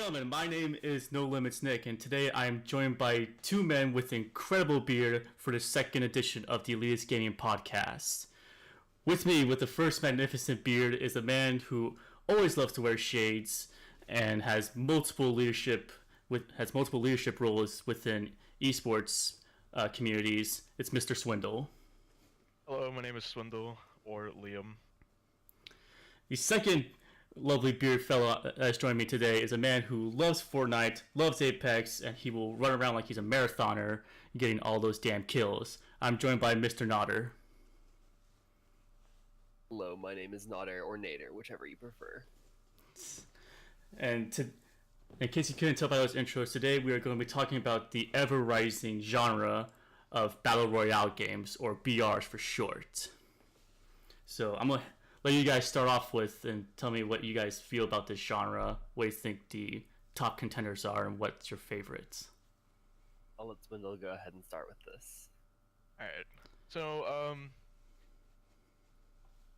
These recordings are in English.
gentlemen, my name is No Limits Nick, and today I am joined by two men with incredible beard for the second edition of the Elitist Gaming Podcast. With me, with the first magnificent beard, is a man who always loves to wear shades and has multiple leadership roles within esports communities. It's Mr. Swindle. Hello, my name is Swindle, or Liam. The second lovely beard fellow that has joined me today is a man who loves Fortnite, loves Apex, and he will run around like he's a marathoner getting all those damn kills. I'm joined by Mr. Nodder. Hello, my name is Nodder or Nader, whichever you prefer. And in case you couldn't tell by those intros, today we are going to be talking about the ever-rising genre of Battle Royale games, or BRs for short. So I'm going to let you guys start off with and tell me what you guys feel about this genre, what you think the top contenders are, and what's your favorites. I'll let Swindle go ahead and start with this. Alright, so,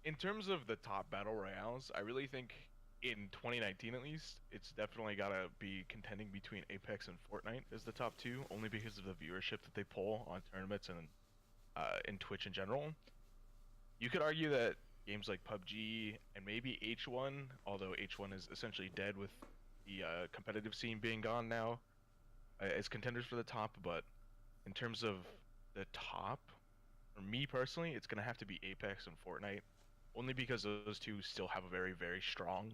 in terms of the top Battle Royales, I really think, in 2019 at least, it's definitely gotta be contending between Apex and Fortnite as the top two, only because of the viewership that they pull on tournaments and in Twitch in general. You could argue that games like PUBG and maybe H1, although H1 is essentially dead with the competitive scene being gone now, as contenders for the top, but in terms of the top, for me personally, it's going to have to be Apex and Fortnite, only because those two still have a very, very strong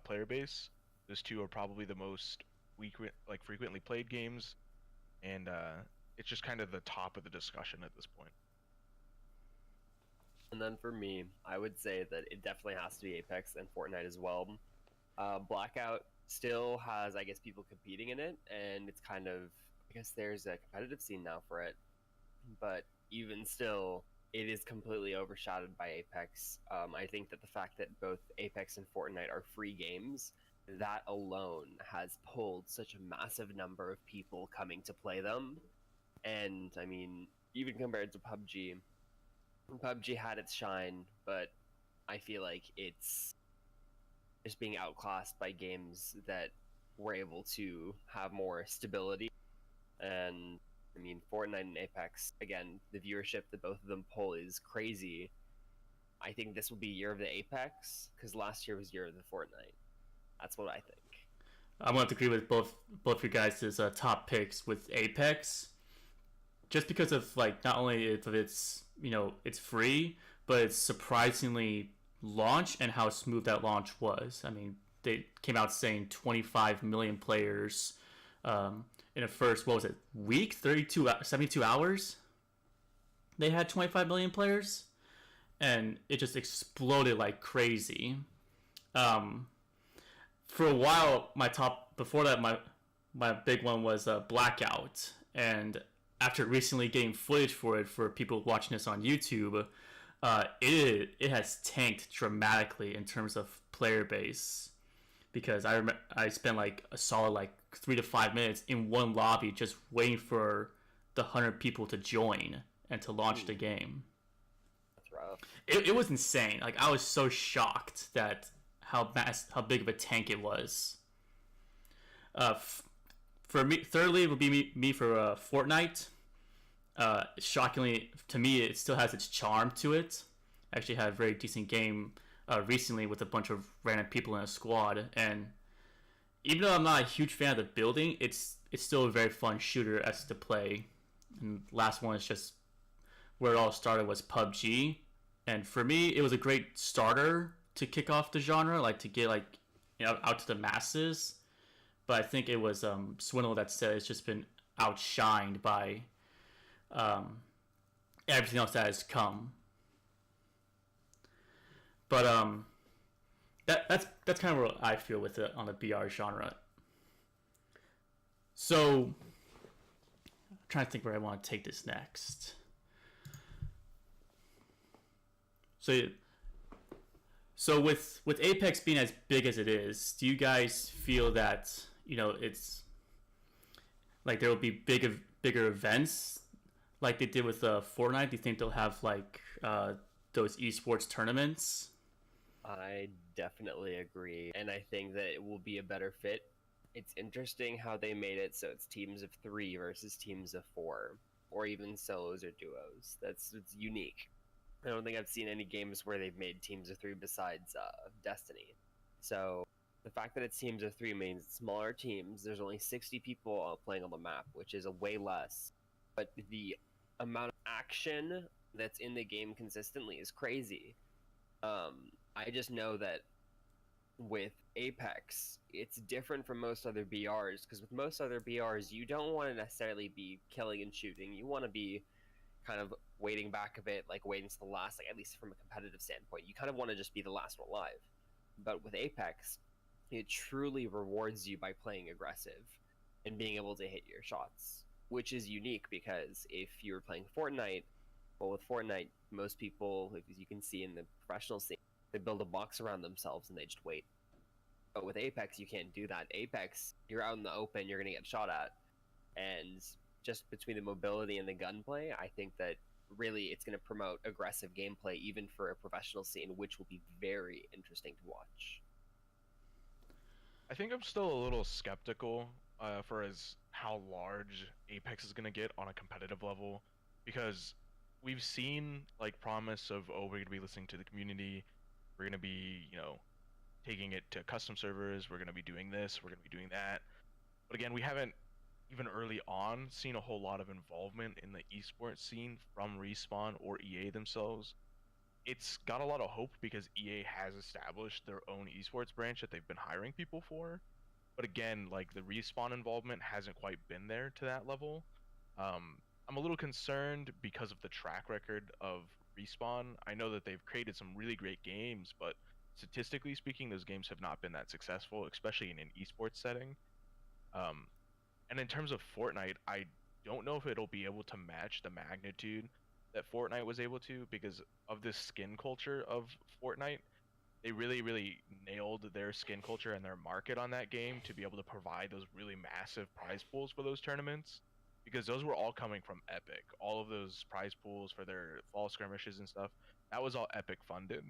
player base. Those two are probably the most frequently played games, and it's just kind of the top of the discussion at this point. And then for me, I would say that it definitely has to be Apex and Fortnite as well. Blackout still has, I guess, people competing in it, and it's kind of, I guess there's a competitive scene now for it. But even still, it is completely overshadowed by Apex. I think that the fact that both Apex and Fortnite are free games, that alone has pulled such a massive number of people coming to play them. And, I mean, even compared to PUBG, PUBG had its shine, but I feel like it's just being outclassed by games that were able to have more stability. And I mean, Fortnite and Apex, again, the viewership that both of them pull is crazy. I think this will be year of the Apex, because last year was year of the Fortnite. That's what I think. I'm going to agree with both your guys' top picks with Apex, just because of not only if it's it's free, but it's surprisingly launch and how smooth that launch was. I mean, they came out saying 25 million players in the first, what was it, week? 72 hours? They had 25 million players, and it just exploded like crazy. For a while, before that, my big one was Blackout, and after recently getting footage for it for people watching this on YouTube, it has tanked dramatically in terms of player base, because I spent a solid 3 to 5 minutes in one lobby just waiting for the 100 people to join and to launch the game. That's rough. It was insane. I was so shocked that how big of a tank it was. For me, thirdly, it would be me for Fortnite. Shockingly, to me, it still has its charm to it. I actually had a very decent game recently with a bunch of random people in a squad, and even though I'm not a huge fan of the building, it's still a very fun shooter as to play. And last one is just where it all started was PUBG, and for me, it was a great starter to kick off the genre, to get out to the masses. But I think it was Swindle that said it's just been outshined by everything else that has come. But that's kind of what I feel with it on the BR genre. So I'm trying to think where I want to take this next. So with Apex being as big as it is, do you guys feel that it's there will be bigger events like they did with Fortnite? Do you think they'll have those esports tournaments? I definitely agree, and I think that it will be a better fit It's interesting how they made it so it's teams of 3 versus teams of 4, or even solos or duos. It's unique. I don't think I've seen any games where they've made teams of 3 besides Destiny. So the fact that it's teams of 3 means smaller teams. There's only 60 people playing on the map, which is a way less. But the amount of action that's in the game consistently is crazy. I just know that with Apex, it's different from most other BRs, because with most other BRs, you don't want to necessarily be killing and shooting. You want to be kind of waiting back a bit, like waiting to the last, like at least from a competitive standpoint. You kind of want to just be the last one alive. But with Apex, it truly rewards you by playing aggressive and being able to hit your shots, which is unique because if you were playing Fortnite, well, with Fortnite, most people, as you can see in the professional scene, they build a box around themselves and they just wait. But with Apex, you can't do that. Apex, you're out in the open, you're going to get shot at. And just between the mobility and the gunplay, I think that really it's going to promote aggressive gameplay even for a professional scene, which will be very interesting to watch. I think I'm still a little skeptical for as how large Apex is gonna get on a competitive level, because we've seen like promise of, oh, we're gonna be listening to the community, we're gonna be, taking it to custom servers, we're gonna be doing this, we're gonna be doing that. But again, we haven't even early on seen a whole lot of involvement in the esports scene from Respawn or EA themselves. It's got a lot of hope because EA has established their own esports branch that they've been hiring people for. But again, like the Respawn involvement hasn't quite been there to that level. I'm a little concerned because of the track record of Respawn. I know that they've created some really great games, but statistically speaking, those games have not been that successful, especially in an esports setting. Um, and in terms of Fortnite, I don't know if it'll be able to match the magnitude that Fortnite was able to because of this skin culture of Fortnite. They really, really nailed their skin culture and their market on that game to be able to provide those really massive prize pools for those tournaments, because those were all coming from Epic. All of those prize pools for their fall skirmishes and stuff, that was all Epic funded.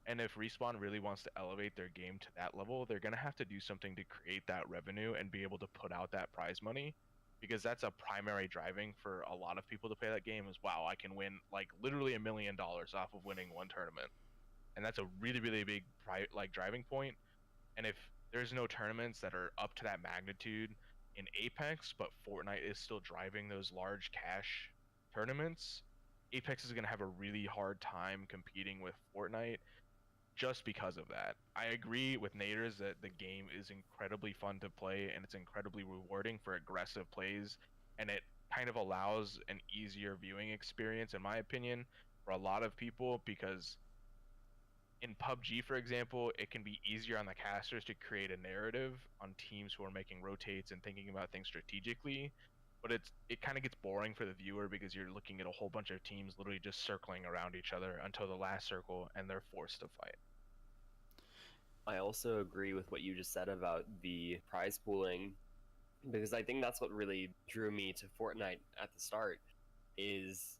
And if Respawn really wants to elevate their game to that level, they're going to have to do something to create that revenue and be able to put out that prize money, because that's a primary driving for a lot of people to play that game is, wow, I can win like literally $1 million off of winning one tournament. And that's a really, really big driving point. And if there's no tournaments that are up to that magnitude in Apex, but Fortnite is still driving those large cash tournaments, Apex is going to have a really hard time competing with Fortnite just because of that. I agree with Naders that the game is incredibly fun to play and it's incredibly rewarding for aggressive plays, and it kind of allows an easier viewing experience, in my opinion, for a lot of people, because in PUBG, for example, it can be easier on the casters to create a narrative on teams who are making rotates and thinking about things strategically, but it kind of gets boring for the viewer because you're looking at a whole bunch of teams literally just circling around each other until the last circle and they're forced to fight. I also agree with what you just said about the prize pooling, because I think that's what really drew me to Fortnite at the start. Is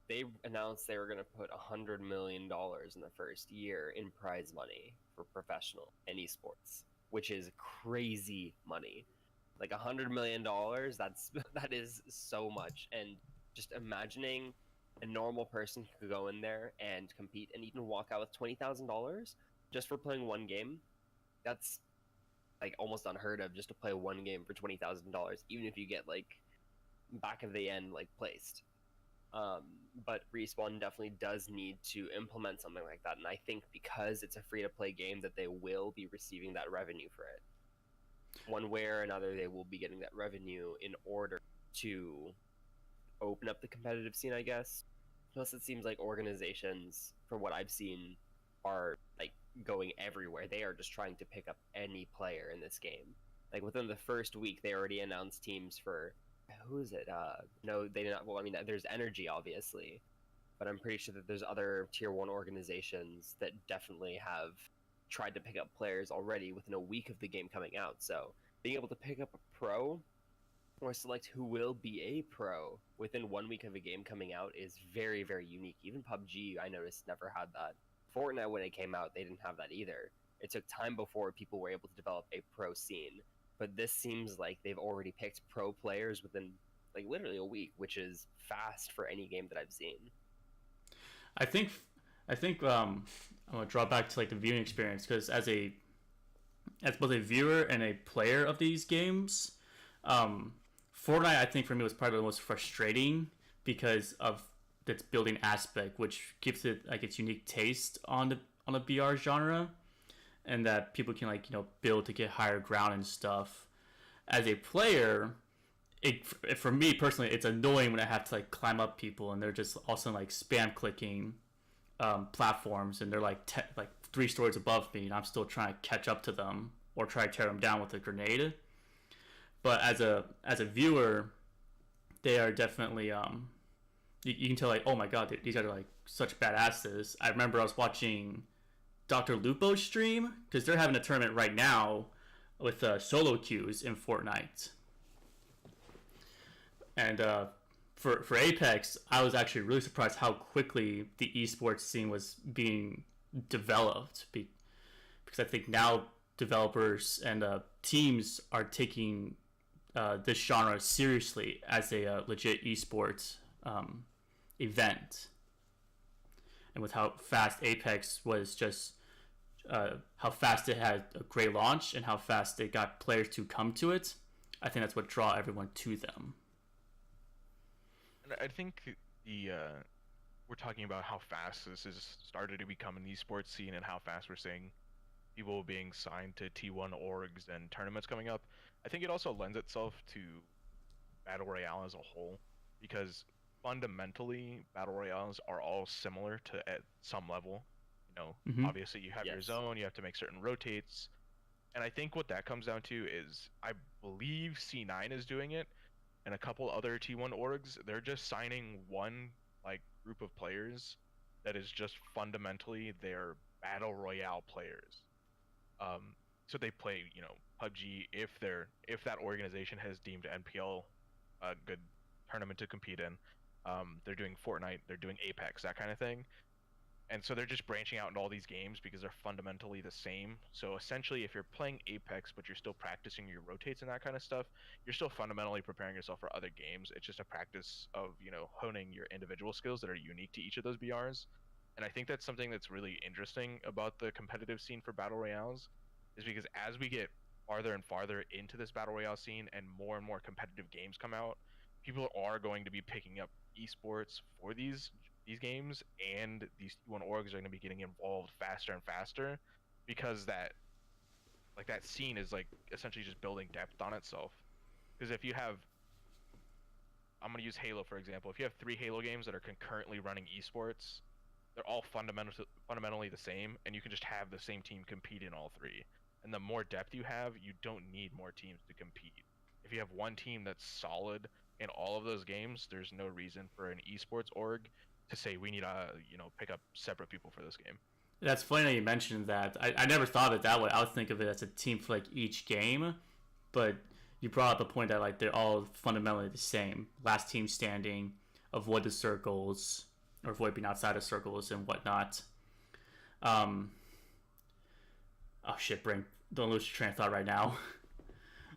they announced they were going to put $100 million in the first year in prize money for professional and esports, which is crazy money. Like $100 million, that is so much. And just imagining a normal person could go in there and compete and even walk out with $20,000 just for playing one game. That's like almost unheard of, just to play one game for $20,000, even if you get like back of the end like placed. But Respawn definitely does need to implement something like that, and I think because it's a free-to-play game that they will be receiving that revenue for it. One way or another, they will be getting that revenue in order to open up the competitive scene, I guess. Plus, it seems like organizations, from what I've seen, are like going everywhere. They are just trying to pick up any player in this game. Like within the first week, they already announced teams for, who is it? No, they did not. Well, I mean, there's Energy, obviously, but I'm pretty sure that there's other tier 1 organizations that definitely have tried to pick up players already within a week of the game coming out. So being able to pick up a pro or select who will be a pro within 1 week of a game coming out is very, very unique. Even PUBG, I noticed, never had that. Fortnite, when it came out, they didn't have that either. It took time before people were able to develop a pro scene. but this seems like they've already picked pro players within like literally a week, which is fast for any game that I've seen. I think I'm gonna draw back to like the viewing experience, because as both a viewer and a player of these games, Fortnite I think for me was probably the most frustrating because of its building aspect, which gives it like its unique taste on the BR genre, and that people can like build to get higher ground and stuff. As a player, for me personally, it's annoying when I have to like climb up people and they're just also like spam clicking platforms, and they're like 3 stories above me, and I'm still trying to catch up to them or try to tear them down with a grenade. But as a viewer, they are definitely you can tell like, oh my god, these guys are like such badasses. I remember I was watching Dr. Lupo's stream, because they're having a tournament right now with solo queues in Fortnite. And for Apex, I was actually really surprised how quickly the esports scene was being developed, because I think now developers and teams are taking this genre seriously as a legit esports event. And with how fast Apex was, just how fast it had a great launch and how fast it got players to come to it, I think that's what draw everyone to them. And I think we're talking about how fast this has started to become an esports scene, and how fast we're seeing people being signed to T1 orgs and tournaments coming up. I think it also lends itself to Battle Royale as a whole, because fundamentally Battle Royales are all similar to at some level. Obviously you have your zone, you have to make certain rotates, and I think what that comes down to is, I believe C9 is doing it, and a couple other T1 orgs, they're just signing one like group of players that is just fundamentally their Battle Royale players. So they play, PUBG if that organization has deemed NPL a good tournament to compete in. They're doing Fortnite, they're doing Apex, that kind of thing. And so they're just branching out into all these games because they're fundamentally the same. So essentially, if you're playing Apex but you're still practicing your rotates and that kind of stuff, you're still fundamentally preparing yourself for other games. It's just a practice of, honing your individual skills that are unique to each of those BRs. And I think that's something that's really interesting about the competitive scene for Battle Royales, is because as we get farther and farther into this Battle Royale scene and more competitive games come out, people are going to be picking up esports for these games, and these T1 orgs are going to be getting involved faster and faster, because that scene is like essentially just building depth on itself. Because if you have, I'm going to use Halo for example, if you have 3 Halo games that are concurrently running esports, they're all fundamentally the same, and you can just have the same team compete in all 3. And the more depth you have, you don't need more teams to compete. If you have one team that's solid in all of those games, there's no reason for an esports org to say we need to pick up separate people for this game. That's funny that you mentioned that. I never thought of it that way. I would think of it as a team for like each game, but you brought up a point that like they're all fundamentally the same. Last team standing, avoid the circles, or avoid being outside of circles and whatnot. Oh shit, brain! Don't lose your train of thought right now.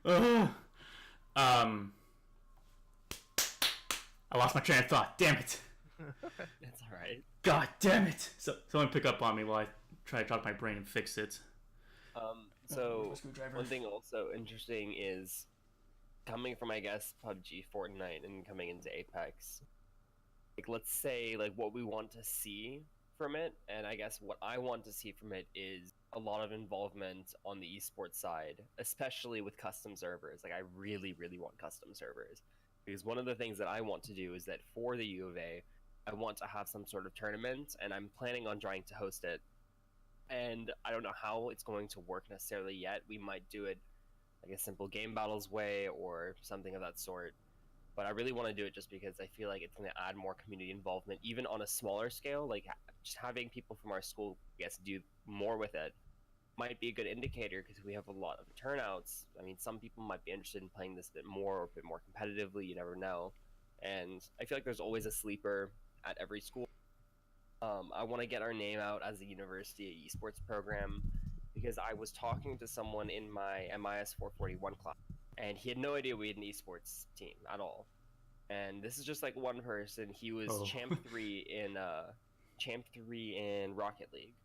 I lost my train of thought. Damn it. It's all right. God damn it! So someone pick up on me while I try to drop my brain and fix it. So one thing also interesting is coming from, I guess, PUBG, Fortnite, and coming into Apex. Like, let's say like what we want to see from it, and I guess what I want to see from it is a lot of involvement on the esports side, especially with custom servers. Like, I really want custom servers, because one of the things that I want to do is that for the UofA, I want to have some sort of tournament, and I'm planning on trying to host it. And I don't know how it's going to work necessarily yet. We might do it like a simple game battles way or something of that sort. But I really want to do it just because I feel like it's going to add more community involvement, even on a smaller scale. Like, just having people from our school, I guess, do more with it might be a good indicator, because we have a lot of turnouts. I mean, some people might be interested in playing this a bit more or a bit more competitively. You never know. And I feel like there's always a sleeper at every school. I want to get our name out as a university esports program. because I was talking to someone in my MIS 441 class, and he had no idea we had an esports team at all. And this is just like one person. He was Oh. champ three in Rocket League,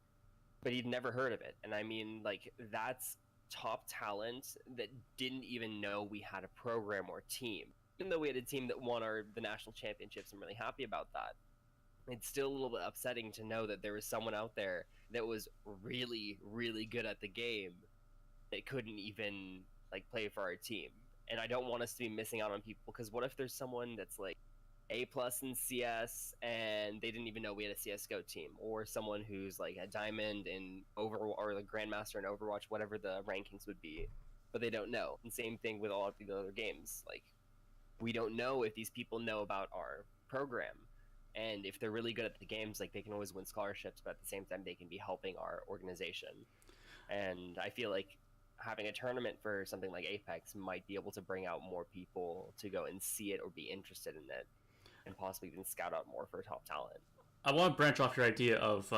but he'd never heard of it. And I mean, like, that's top talent that didn't even know we had a program or team. Even though we had a team that won the national championships, I'm really happy about that. It's still a little bit upsetting to know that there was someone out there that was really, really good at the game that couldn't even like play for our team. And I don't want us to be missing out on people, because what if there's someone that's like A+ in CS and they didn't even know we had a CS:GO team, or someone who's like a diamond in Overwatch or the Grandmaster in Overwatch, whatever the rankings would be, but they don't know. And same thing with all of the other games. Like, we don't know if these people know about our program. And if they're really good at the games, like, they can always win scholarships, but at the same time, they can be helping our organization. And I feel like having a tournament for something like Apex might be able to bring out more people to go and see it or be interested in it, and possibly even scout out more for top talent. I want to branch off your idea of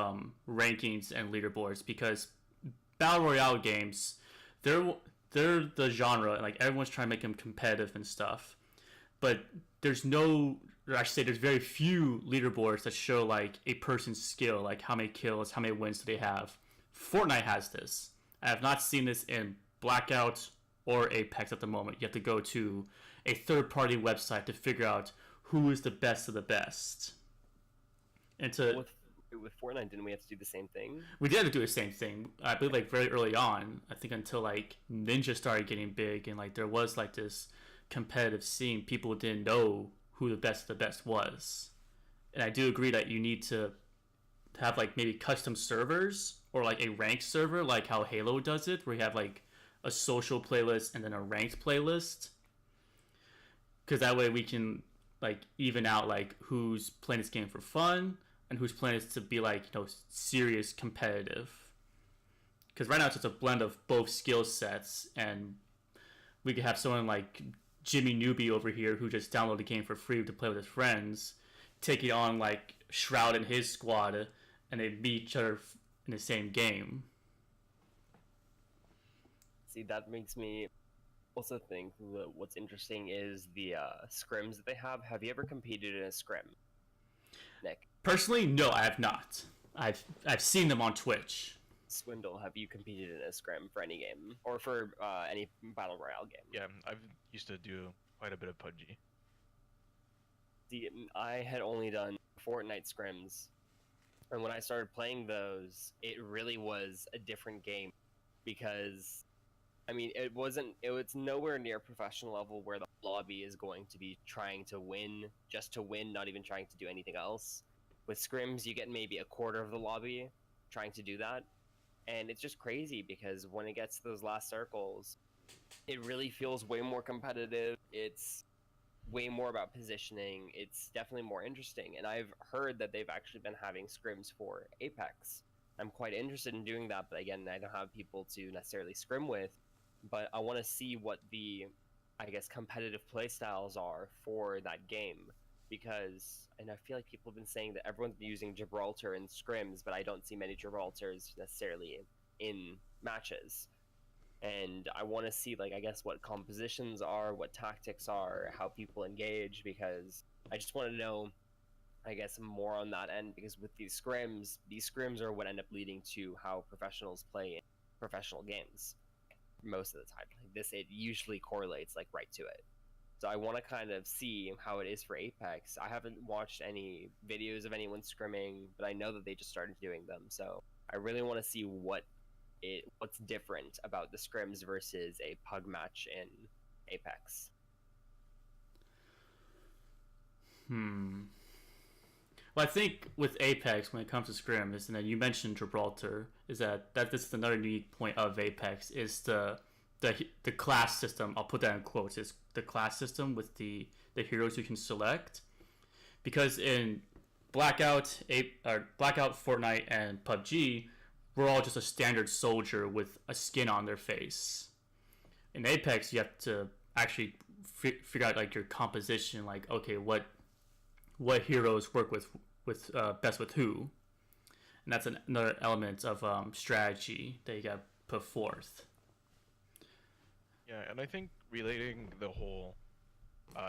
rankings and leaderboards, because battle royale games, they're the genre, like everyone's trying to make them competitive and stuff, but there's very few leaderboards that show like a person's skill, like how many kills, how many wins do they have. Fortnite has this. I have not seen this in Blackout or Apex at the moment. You have to go to a third-party website to figure out who is the best of the best. And with Fortnite, didn't we have to do the same thing? We did have to do the same thing. I believe like very early on. I think until like Ninja started getting big, and like there was like this competitive scene. People didn't know who the best of the best was. And I do agree that you need to have like maybe custom servers, or like a ranked server, like how Halo does it, where you have like a social playlist and then a ranked playlist. Because that way we can like even out like who's playing this game for fun and who's playing this to be like, you know, serious competitive. Because right now it's just a blend of both skill sets, and we could have someone like Jimmy Newbie over here who just downloaded the game for free to play with his friends, taking on like Shroud and his squad, and they meet each other in the same game. See, that makes me also think that what's interesting is the scrims that they have. Have you ever competed in a scrim, Nick? Personally, no, I have not. I've seen them on Twitch. Swindle, have you competed in a scrim for any game, or for any battle royale game? Yeah, I've used to do quite a bit of PUBG. See, I had only done Fortnite scrims, and when I started playing those, it really was a different game, because I mean, it was nowhere near professional level where the lobby is going to be trying to win just to win, not even trying to do anything else. With scrims, you get maybe a quarter of the lobby trying to do that, and it's just crazy, because when it gets to those last circles, it really feels way more competitive. It's way more about positioning. It's definitely more interesting, and I've heard that they've actually been having scrims for Apex. I'm quite interested in doing that, but again, I don't have people to necessarily scrim with, but I want to see what the, I guess, competitive playstyles are for that game, because, and I feel like people have been saying that everyone's been using Gibraltar in scrims, but I don't see many Gibraltars necessarily in matches. And I want to see, like, I guess, what compositions are, what tactics are, how people engage, because I just want to know, I guess, more on that end, because with these scrims are what end up leading to how professionals play in professional games most of the time. Like this, it usually correlates, like, right to it. So I want to kind of see how it is for Apex. I haven't watched any videos of anyone scrimming, but I know that they just started doing them, so I really want to see what's different about the scrims versus a pug match in Apex. Well, I think with Apex, when it comes to scrims, and then you mentioned Gibraltar, is that this is another unique point of Apex, is the class system. I'll put that in quotes. Is the class system with the heroes you can select, because in Blackout, Fortnite, and PUBG, we're all just a standard soldier with a skin on their face. In Apex, you have to actually figure out like your composition, like, okay, what heroes work with best with who, and that's another element of strategy that you got to put forth. Yeah, and I think relating the whole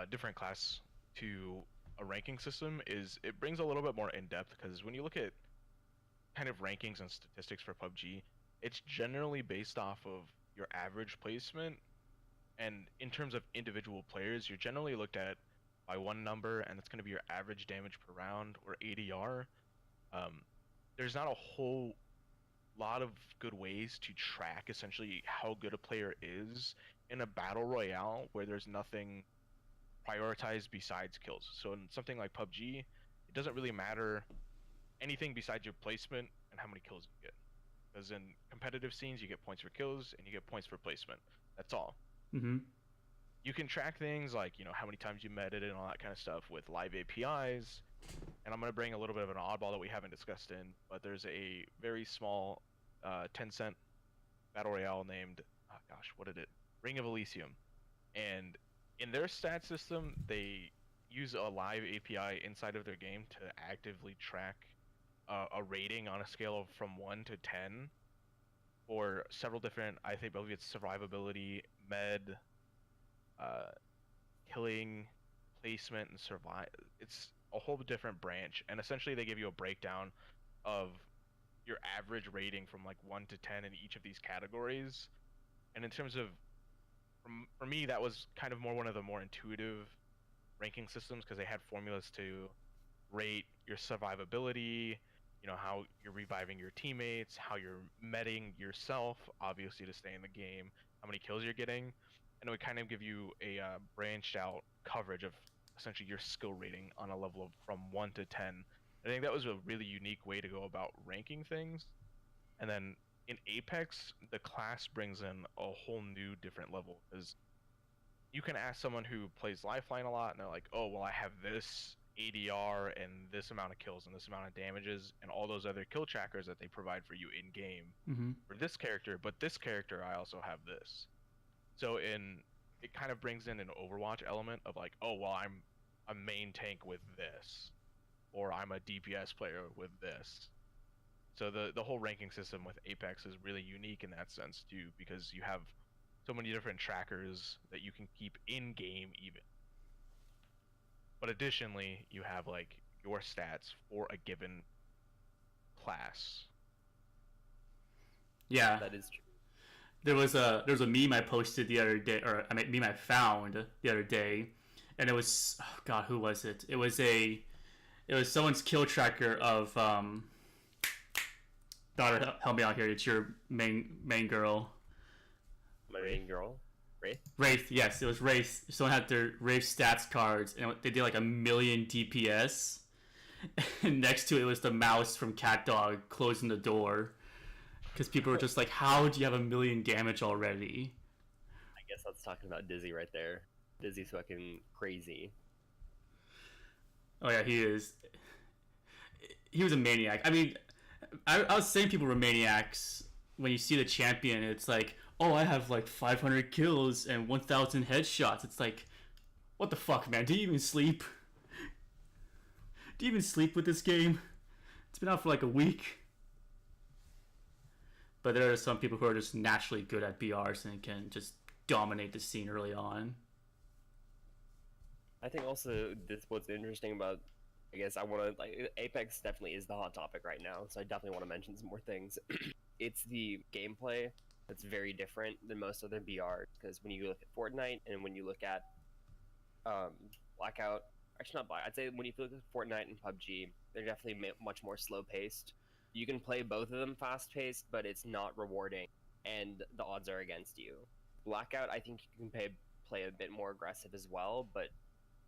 different class to a ranking system it brings a little bit more in depth, because when you look at kind of rankings and statistics for PUBG, it's generally based off of your average placement, and in terms of individual players, you're generally looked at by one number, and it's going to be your average damage per round, or ADR. There's not a whole lot of good ways to track essentially how good a player is in a battle royale where there's nothing prioritized besides kills. So in something like PUBG, it doesn't really matter anything besides your placement and how many kills you get. Because in competitive scenes, you get points for kills and you get points for placement. That's all. Mm-hmm. You can track things like, how many times you meted and all that kind of stuff with live APIs. And I'm going to bring a little bit of an oddball that we haven't discussed in, but there's a very small 10-cent battle royale named, Ring of Elysium. And in their stat system, they use a live API inside of their game to actively track a rating on a scale of from 1 to 10 for several different, I believe it's survivability, med, killing, placement, and survive. It's a whole different branch, and essentially they give you a breakdown of your average rating from like 1 to 10 in each of these categories. And in terms of, for me, that was kind of one of the more intuitive ranking systems, because they had formulas to rate your survivability, how you're reviving your teammates, how you're meting yourself, obviously, to stay in the game, how many kills you're getting, and it would kind of give you a branched out coverage of essentially your skill rating on a level of from 1 to 10. I think that was a really unique way to go about ranking things. And then in Apex, the class brings in a whole new different level, because you can ask someone who plays Lifeline a lot, and they're like, oh, well, I have this ADR and this amount of kills and this amount of damages and all those other kill trackers that they provide for you in game for this character, but this character I also have this. So it kind of brings in an Overwatch element of like, oh, well, I'm a main tank with this, or I'm a DPS player with this. So the whole ranking system with Apex is really unique in that sense too, because you have so many different trackers that you can keep in game even. But additionally, you have like your stats for a given class. Yeah, That is true. there was a meme I posted the other day, or I mean, meme I found the other day, and it was, oh God, who was it? It was someone's kill tracker of daughter, help me out here. It's your main girl. My main girl, Wraith. Wraith, yes, it was Wraith. Someone had their Wraith stats cards, and they did like 1,000,000 DPS. And next to it was the mouse from Cat Dog closing the door, because people were just like, "How do you have 1,000,000 damage already?" I guess that's talking about Dizzy right there. Dizzy's fucking crazy. Oh yeah, he is. He was a maniac. I mean, I was saying people were maniacs when you see the champion. It's like, oh, I have like 500 kills and 1,000 headshots. It's like, what the fuck, man? Do you even sleep? Do you even sleep with this game? It's been out for like a week. But there are some people who are just naturally good at BRs and can just dominate the scene early on. I think also this what's interesting about, I guess I want to, like, Apex definitely is the hot topic right now, so I definitely want to mention some more things. It's the gameplay that's very different than most other BRs, because when you look at Fortnite and when you look at Blackout, actually not Blackout, I'd say when you look at Fortnite and PUBG, they're definitely much more slow-paced. You can play both of them fast-paced, but it's not rewarding, and the odds are against you. Blackout, I think you can play a bit more aggressive as well, but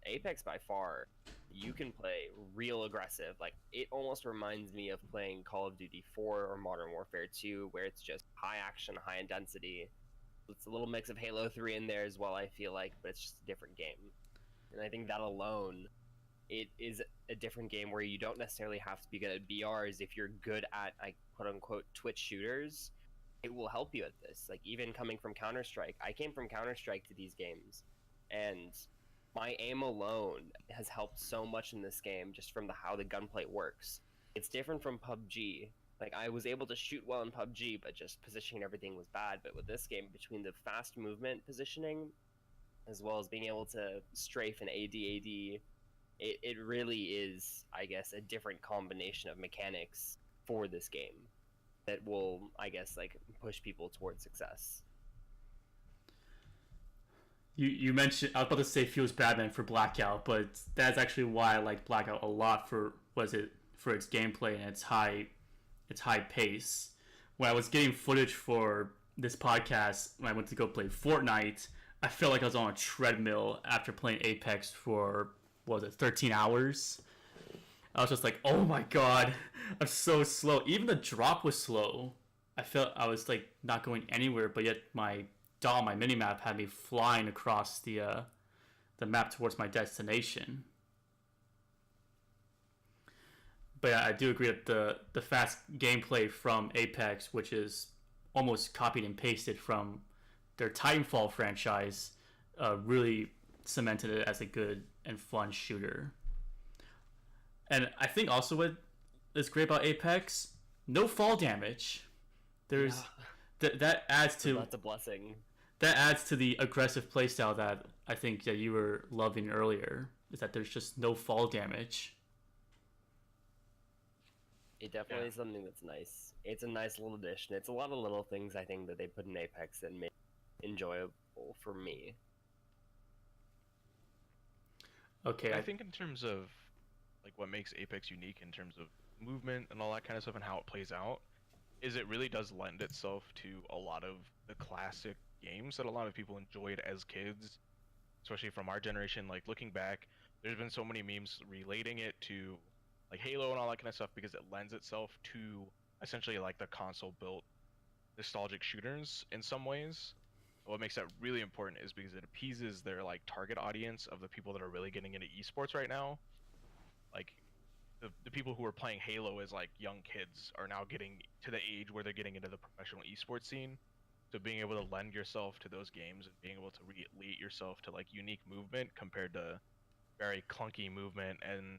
Apex by far, you can play real aggressive. Like, it almost reminds me of playing Call of Duty 4 or Modern Warfare 2, where it's just high action, high intensity. It's a little mix of Halo 3 in there as well, I feel like, but it's just a different game. And I think that alone, it is a different game where you don't necessarily have to be good at BRs. If you're good at, like, quote-unquote Twitch shooters, it will help you at this. Like, even coming from Counter-Strike, I came from Counter-Strike to these games, and my aim alone has helped so much in this game, just from how the gunplay works. It's different from PUBG, Like I was able to shoot well in PUBG, but just positioning and everything was bad. But with this game, between the fast movement positioning, as well as being able to strafe and AD, it really is, I guess, a different combination of mechanics for this game that will, I guess, like push people towards success. You mentioned, I was about to say feels Batman for Blackout, but that's actually why I like Blackout a lot for for its gameplay and its high pace. When I was getting footage for this podcast, when I went to go play Fortnite, I felt like I was on a treadmill after playing Apex for, what was it, 13 hours. I was just like, oh my god, I'm so slow. Even the drop was slow. I felt I was like not going anywhere, but yet my my minimap had me flying across the map towards my destination. But yeah, I do agree that the fast gameplay from Apex, which is almost copied and pasted from their Titanfall franchise, really cemented it as a good and fun shooter. And I think also what is great about Apex, no fall damage. There's that adds to That's a blessing. that adds to the aggressive playstyle that I think that you were loving earlier. Is that there's just no fall damage. It definitely is something that's nice. It's a nice little addition. It's a lot of little things I think that they put in Apex that make it enjoyable for me. Okay, I think in terms of like what makes Apex unique in terms of movement and all that kind of stuff and how it plays out, is it really does lend itself to a lot of the classic games that a lot of people enjoyed as kids, especially from our generation. Like looking back, there's been so many memes relating it to like Halo and all that kind of stuff because it lends itself to essentially like the console built nostalgic shooters in some ways. What makes that really important is because it appeases their like target audience of the people that are really getting into esports right now. Like the people who are playing Halo as like young kids are now getting to the age where they're getting into the professional esports scene. So being able to lend yourself to those games and being able to relate yourself to like unique movement compared to very clunky movement, and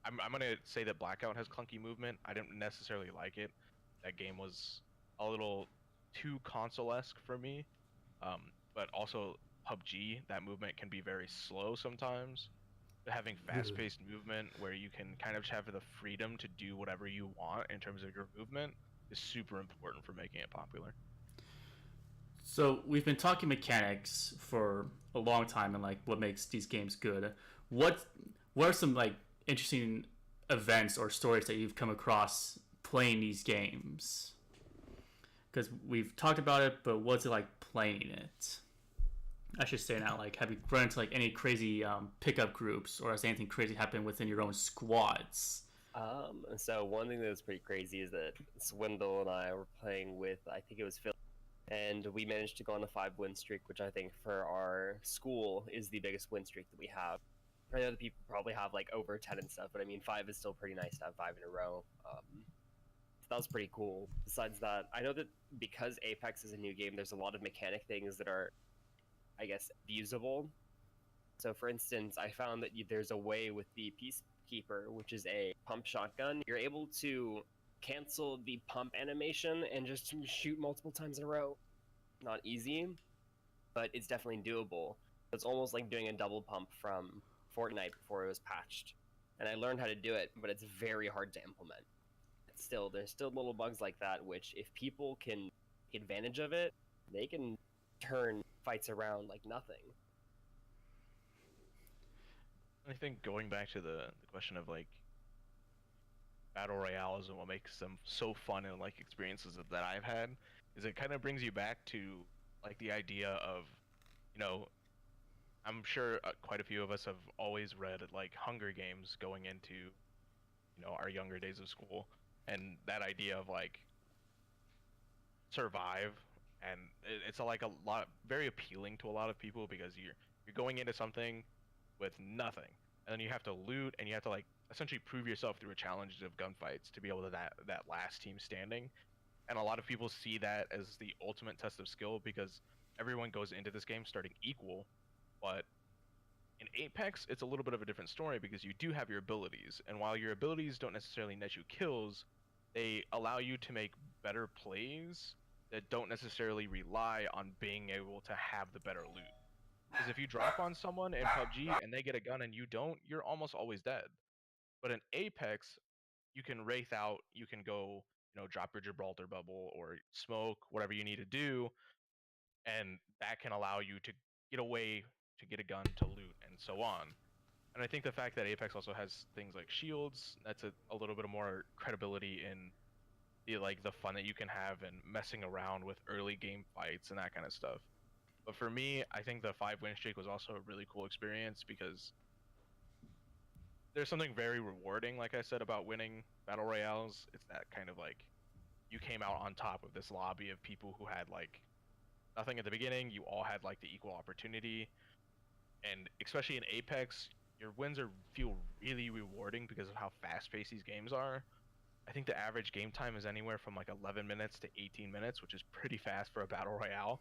I'm gonna say that Blackout has clunky movement. I didn't necessarily like it. That game was a little too console-esque for me. But also PUBG, that movement can be very slow sometimes. Having fast-paced movement where you can kind of have the freedom to do whatever you want in terms of your movement is super important for making it popular. so we've been talking mechanics for a long time and like what makes these games good. What what are some like interesting events or stories that you've come across playing these games? Because we've talked about it, but what's it like playing it? I should say now, like, have you run into like any crazy pickup groups, or has anything crazy happened within your own squads? So one thing that was pretty crazy is that Swindle and I were playing with, I think it was Phil, and we managed to go on a 5-win streak, which I think for our school is the biggest win streak that we have. I know that people probably have like over 10 and stuff, but I mean 5 is still pretty nice to have 5 in a row. So that was pretty cool. Besides that, I know that because Apex is a new game, there's a lot of mechanic things that are, I guess, usable. So for instance, I found that there's a way with the Peacekeeper, which is a pump shotgun, you're able to cancel the pump animation and just shoot multiple times in a row. Not easy, but it's definitely doable. It's almost like doing a double pump from Fortnite before it was patched. And I learned how to do it, but it's very hard to implement. There's still little bugs like that, which if people can take advantage of it, they can turn fights around like nothing. I think going back to the question of like battle royales and what makes them so fun and like experiences that I've had is it kind of brings you back to like the idea of, you know, I'm sure quite a few of us have always read like Hunger Games going into, you know, our younger days of school, and that idea of like survive, and it's like a lot very appealing to a lot of people because you're going into something with nothing, and then you have to loot and you have to like essentially prove yourself through a challenge of gunfights to be able to that last team standing. And a lot of people see that as the ultimate test of skill because everyone goes into this game starting equal, but in Apex it's a little bit of a different story because you do have your abilities, and while your abilities don't necessarily net you kills, they allow you to make better plays that don't necessarily rely on being able to have the better loot. Because if you drop on someone in PUBG and they get a gun and you don't, you're almost always dead. But in Apex, you can wraith out, you can go, drop your Gibraltar bubble or smoke, whatever you need to do, and that can allow you to get away, to get a gun, to loot, and so on. And I think the fact that Apex also has things like shields, that's a little bit more credibility in the fun that you can have and messing around with early game fights and that kind of stuff. But for me, I think the 5-win streak was also a really cool experience because there's something very rewarding, like I said, about winning battle royales. It's that kind of you came out on top of this lobby of people who had nothing at the beginning. You all had the equal opportunity, and especially in Apex, your wins feel really rewarding because of how fast-paced these games are. I think the average game time is anywhere from 11 minutes to 18 minutes, which is pretty fast for a battle royale.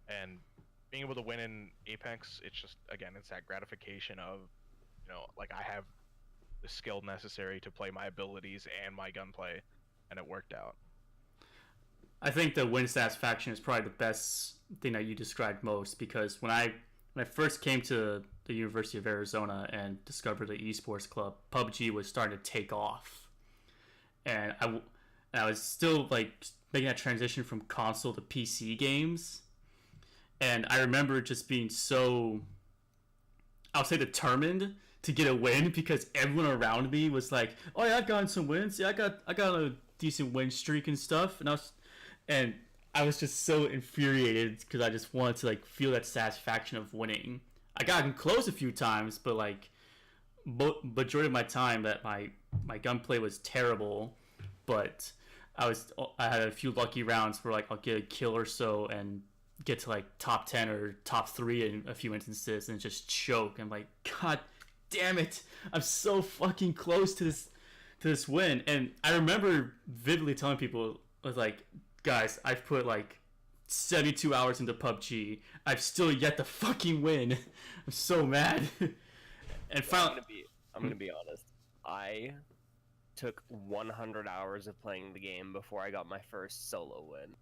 And being able to win in Apex, it's just, again, it's that gratification of, I have the skill necessary to play my abilities and my gunplay, and it worked out. I think the win satisfaction is probably the best thing that you described most, because when I first came to the University of Arizona and discovered the Esports club, PUBG was starting to take off. And I was still making that transition from console to PC games. And I remember just being so, I'll say, determined to get a win, because everyone around me was like, "Oh yeah, I've gotten some wins. Yeah, I got a decent win streak and stuff." And I was just so infuriated because I just wanted to feel that satisfaction of winning. I got close a few times, but majority of my time that my gunplay was terrible. But I had a few lucky rounds where I'll get a kill or so and get to top 10 or top 3 in a few instances and just choke. I'm like, God damn it, I'm so fucking close to this win. And I remember vividly telling people, I was like, guys, I've put 72 hours into PUBG. I've still yet to fucking win. I'm so mad. And finally, I'm gonna be honest. I took 100 hours of playing the game before I got my first solo win.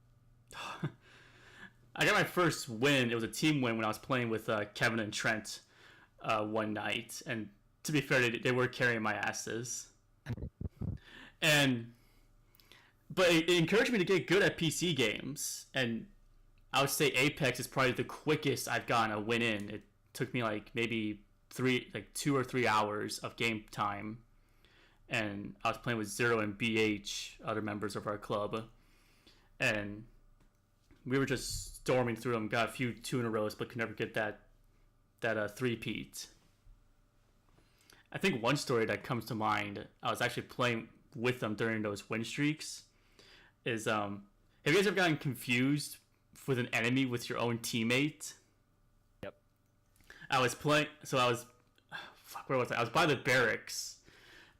I got my first win. It was a team win when I was playing with Kevin and Trent one night. And to be fair, they were carrying my asses. But it encouraged me to get good at PC games. And I would say Apex is probably the quickest I've gotten a win in. It took me maybe 2 or 3 hours of game time. And I was playing with Zero and BH, other members of our club. And we were just storming through them, got a few 2-in-a-rows, but could never get that 3-peat. I think one story that comes to mind, I was actually playing with them during those win streaks, is have you guys ever gotten confused with an enemy with your own teammate? Yep. I was playing, so I was, where was I? I was by the barracks,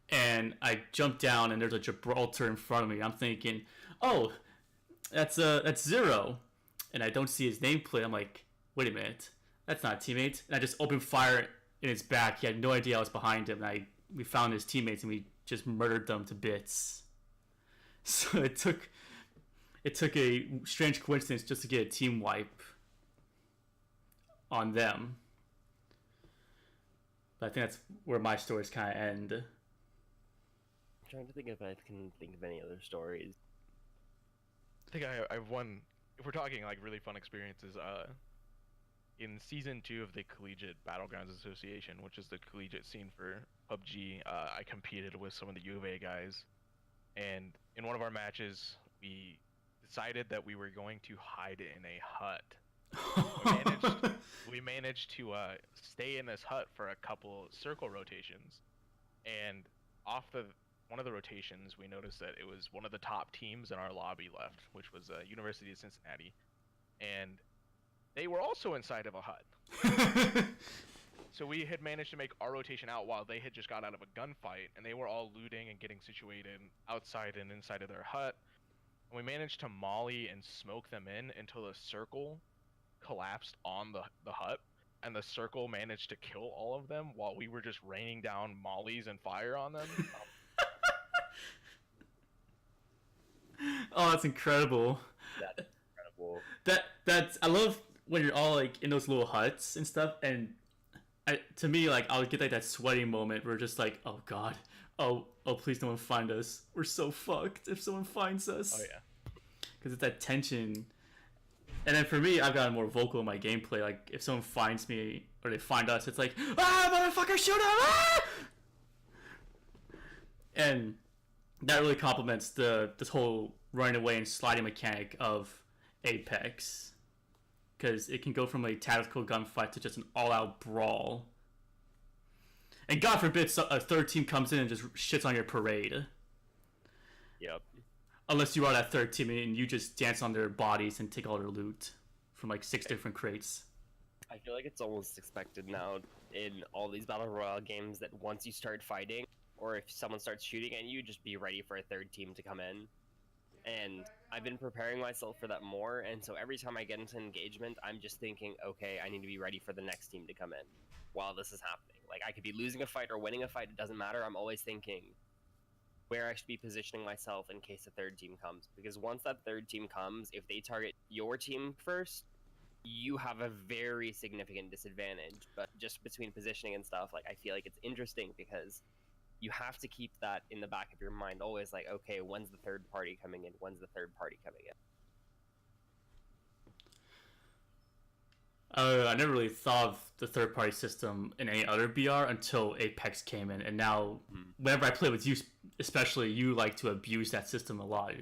and I jumped down, and there's a Gibraltar in front of me. I'm thinking, oh, that's Zero, and I don't see his nameplate. I'm like, wait a minute, that's not a teammate. And I just opened fire in his back. He had no idea I was behind him. And we found his teammates, and we just murdered them to bits. So it took a strange coincidence just to get a team wipe on them. But I think that's where my stories kind of end. I'm trying to think if I can think of any other stories. I think I have one. If we're talking really fun experiences, in season 2 of the Collegiate Battlegrounds Association, which is the collegiate scene for PUBG, I competed with some of the UofA guys, and in one of our matches, we decided that we were going to hide in a hut. We managed to stay in this hut for a couple circle rotations, and off one of the rotations, we noticed that it was one of the top teams in our lobby left, which was University of Cincinnati, and they were also inside of a hut. So we had managed to make our rotation out while they had just got out of a gunfight, and they were all looting and getting situated outside and inside of their hut. And we managed to molly and smoke them in until the circle collapsed on the hut, and the circle managed to kill all of them while we were just raining down mollies and fire on them. Oh, that's incredible. That's incredible. That's I love when you're all like in those little huts and stuff, and to me, like, I would get like that sweaty moment where just like, oh god, oh please no one find us. We're so fucked if someone finds us. Oh yeah. Because it's that tension. And then for me, I've gotten more vocal in my gameplay. Like if someone finds me or they find us, it's like, motherfucker, shoot him! Ah! And that really complements this whole running away and sliding mechanic of Apex, because it can go from a tactical gunfight to just an all-out brawl. And God forbid a third team comes in and just shits on your parade. Yep. Unless you are that third team and you just dance on their bodies and take all their loot from like 6 different crates. I feel like it's almost expected now in all these battle royale games that once you start fighting, or if someone starts shooting at you, just be ready for a third team to come in. And I've been preparing myself for that more, and so every time I get into engagement, I'm just thinking, okay, I need to be ready for the next team to come in while this is happening. Like, I could be losing a fight or winning a fight, it doesn't matter. I'm always thinking where I should be positioning myself in case a third team comes. Because once that third team comes, if they target your team first, you have a very significant disadvantage. But just between positioning and stuff, like, I feel like it's interesting because you have to keep that in the back of your mind, always like, okay, when's the third party coming in? When's the third party coming in? I never really thought of the third party system in any other BR until Apex came in, and now whenever I play with you, especially, you like to abuse that system a lot.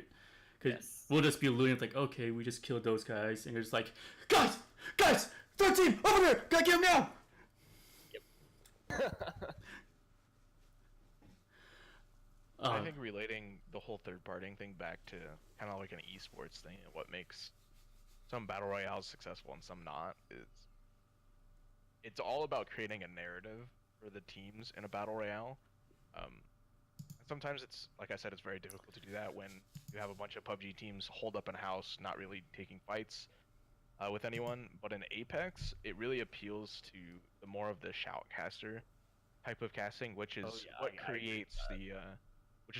Because we'll just be looting like, okay, we just killed those guys, and you're just like, guys, third team over there, gotta get him now. Yep. I think relating the whole third-party thing back to kind of like an esports thing, and what makes some battle royales successful and some not, is it's all about creating a narrative for the teams in a battle royale. Sometimes it's, like I said, it's very difficult to do that when you have a bunch of PUBG teams holed up in a house, not really taking fights with anyone. But in Apex, it really appeals to the more of the shoutcaster type of casting, which is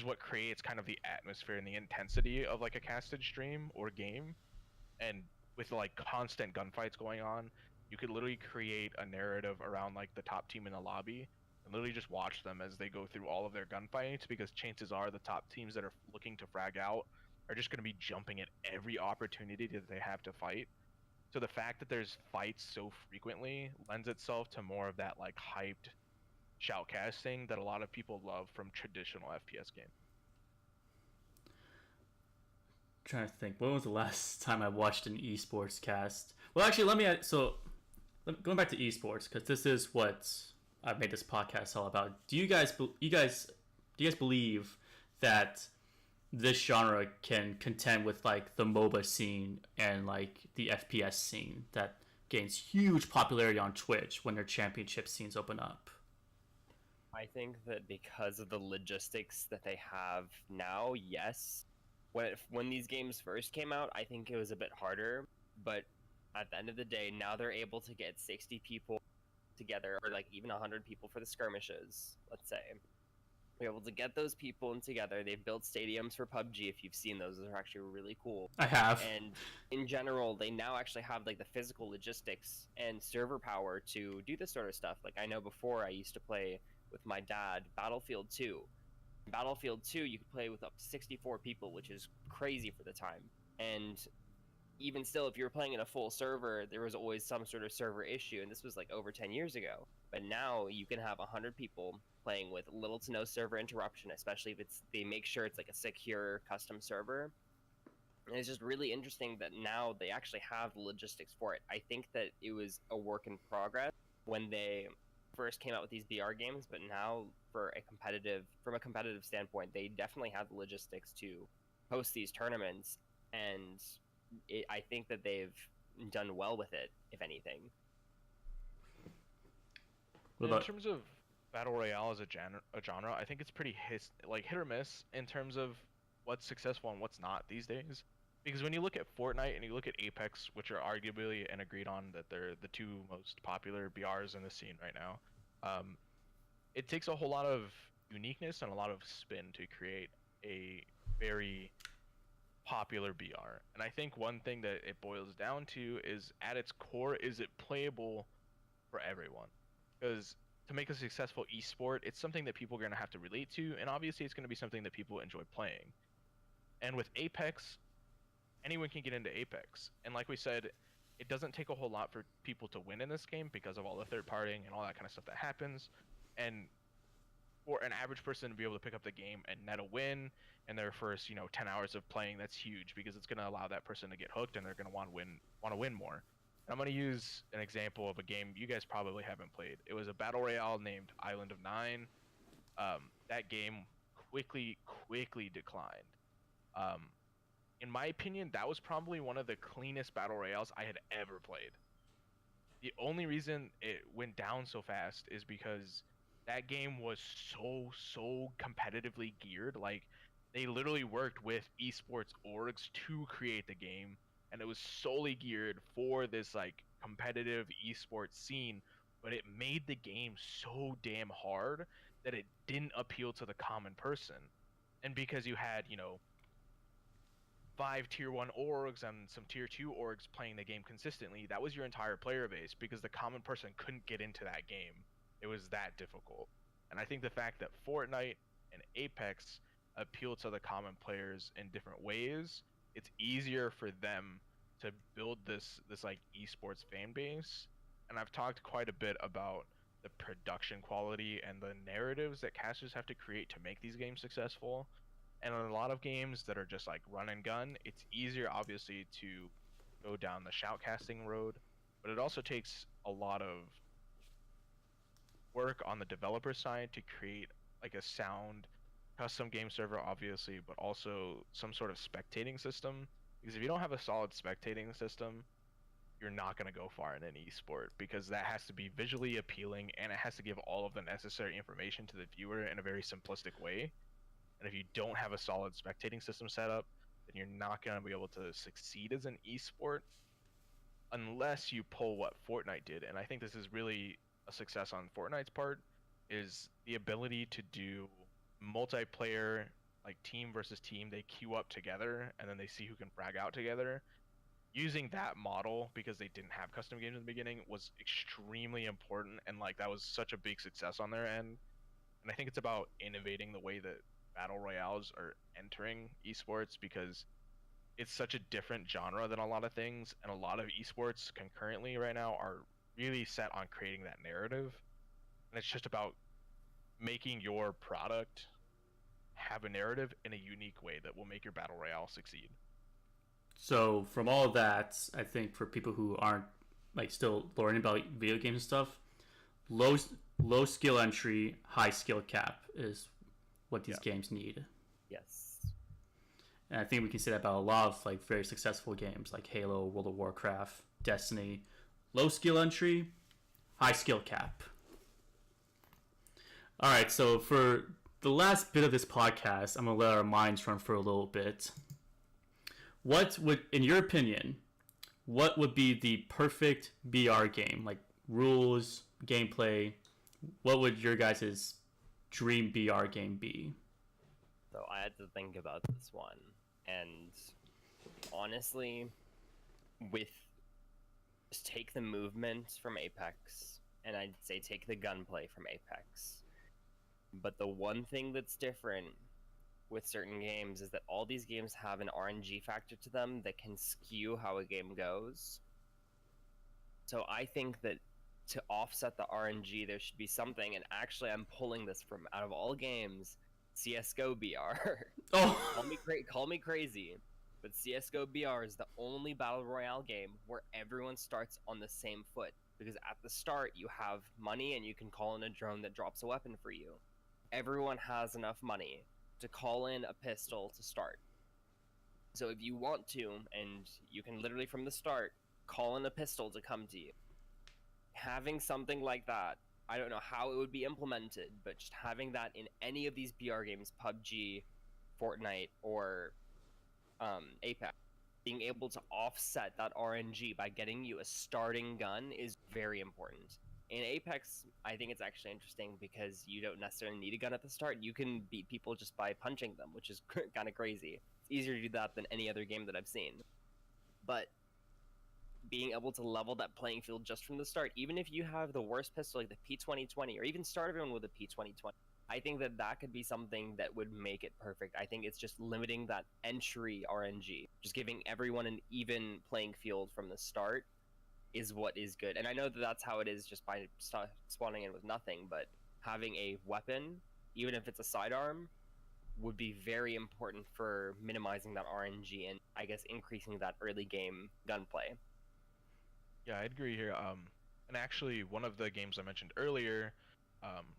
what creates kind of the atmosphere and the intensity of like a casted stream or game. And with like constant gunfights going on, you could literally create a narrative around like the top team in the lobby and literally just watch them as they go through all of their gunfights, because chances are the top teams that are looking to frag out are just going to be jumping at every opportunity that they have to fight. So the fact that there's fights so frequently lends itself to more of that like hyped shoutcasting that a lot of people love from traditional FPS games. I'm trying to think, when was the last time I watched an esports cast? Well, actually, going back to esports, because this is what I've made this podcast all about. Do you guys believe that this genre can contend with like the MOBA scene and like the FPS scene that gains huge popularity on Twitch when their championship scenes open up? I think that because of the logistics that they have now, yes. When these games first came out, I think it was a bit harder, but at the end of the day, now they're able to get 60 people together, or like even 100 people for the skirmishes, let's say. They're able to get those people in together. They've built stadiums for PUBG, if you've seen those. Those are actually really cool. I have. And in general, they now actually have like the physical logistics and server power to do this sort of stuff. Like, I know before I used to play with my dad Battlefield 2. Battlefield 2, you could play with up to 64 people, which is crazy for the time. And even still, if you were playing in a full server, there was always some sort of server issue, and this was like over 10 years ago. But now you can have 100 people playing with little to no server interruption, especially if they make sure it's like a secure custom server. And it's just really interesting that now they actually have the logistics for it. I think that it was a work in progress when they first came out with these BR games, but now from a competitive standpoint, they definitely have the logistics to host these tournaments, and I think that they've done well with it, if anything. In terms of battle royale as a genre, I think it's pretty hit or miss in terms of what's successful and what's not these days. Because when you look at Fortnite and you look at Apex, which are arguably and agreed on that they're the two most popular BRs in the scene right now, it takes a whole lot of uniqueness and a lot of spin to create a very popular BR. And I think one thing that it boils down to is, at its core, is it playable for everyone? Because to make a successful esport, it's something that people are going to have to relate to, and obviously it's going to be something that people enjoy playing. And with Apex, anyone can get into Apex. And like we said, it doesn't take a whole lot for people to win in this game because of all the third partying and all that kind of stuff that happens. And for an average person to be able to pick up the game and net a win in their first, 10 hours of playing, that's huge because it's going to allow that person to get hooked and they're going to want to win more. And I'm going to use an example of a game you guys probably haven't played. It was a battle royale named Island of Nine. That game quickly declined. In my opinion, that was probably one of the cleanest battle royales I had ever played. The only reason it went down so fast is because that game was so competitively geared. Like, they literally worked with esports orgs to create the game, and it was solely geared for this like competitive esports scene, but it made the game so damn hard that it didn't appeal to the common person. And because you had, 5 tier 1 orgs and some tier 2 orgs playing the game consistently, that was your entire player base because the common person couldn't get into that game. It was that difficult. And I think the fact that Fortnite and Apex appeal to the common players in different ways, it's easier for them to build this like esports fan base. And I've talked quite a bit about the production quality and the narratives that casters have to create to make these games successful. And in a lot of games that are just like run and gun, it's easier obviously to go down the shoutcasting road, but it also takes a lot of work on the developer side to create like a sound custom game server, obviously, but also some sort of spectating system. Because if you don't have a solid spectating system, you're not going to go far in an esport, because that has to be visually appealing and it has to give all of the necessary information to the viewer in a very simplistic way. And if you don't have a solid spectating system set up, then you're not going to be able to succeed as an esport unless you pull what Fortnite did. And I think this is really a success on Fortnite's part, is the ability to do multiplayer, like team versus team. They queue up together and then they see who can frag out together. Using that model, because they didn't have custom games in the beginning, was extremely important, and like that was such a big success on their end. And I think it's about innovating the way that battle royales are entering esports, because it's such a different genre than a lot of things, and a lot of esports concurrently right now are really set on creating that narrative. And it's just about making your product have a narrative in a unique way that will make your battle royale succeed. So from all of that, I think for people who aren't like still learning about video games and stuff, low skill entry, high skill cap is what these games need. Yes. And I think we can say that about a lot of like very successful games like Halo, World of Warcraft, Destiny. Low skill entry, high skill cap. All right, so for the last bit of this podcast, I'm gonna let our minds run for a little bit. What would, in your opinion, what would be the perfect BR game? Like rules, gameplay. What would your guys' dream BR game be? So I had to think about this one, and honestly, just take the movement from Apex, and I'd say take the gunplay from Apex. But the one thing that's different with certain games is that all these games have an RNG factor to them that can skew how a game goes. So I think that to offset the RNG, there should be something, and actually I'm pulling this from out of all games, CSGO BR. Oh, call me crazy, but CSGO BR is the only battle royale game where everyone starts on the same foot, because at the start you have money and you can call in a drone that drops a weapon for you. Everyone has enough money to call in a pistol to start. So if you want to, and you can literally from the start call in a pistol to come to you. Having something like that, I don't know how it would be implemented, but just having that in any of these BR games, PUBG, Fortnite, or Apex, being able to offset that RNG by getting you a starting gun is very important. In Apex, I think it's actually interesting because you don't necessarily need a gun at the start. You can beat people just by punching them, which is kind of crazy. It's easier to do that than any other game that I've seen. But being able to level that playing field just from the start, even if you have the worst pistol like the P2020, or even start everyone with a P2020, I think that could be something that would make it perfect. I think it's just limiting that entry RNG, just giving everyone an even playing field from the start is what is good. And I know that that's how it is just by spawning in with nothing, but having a weapon, even if it's a sidearm, would be very important for minimizing that RNG and I guess increasing that early game gunplay. Yeah, I'd agree here. And actually, one of the games I mentioned earlier,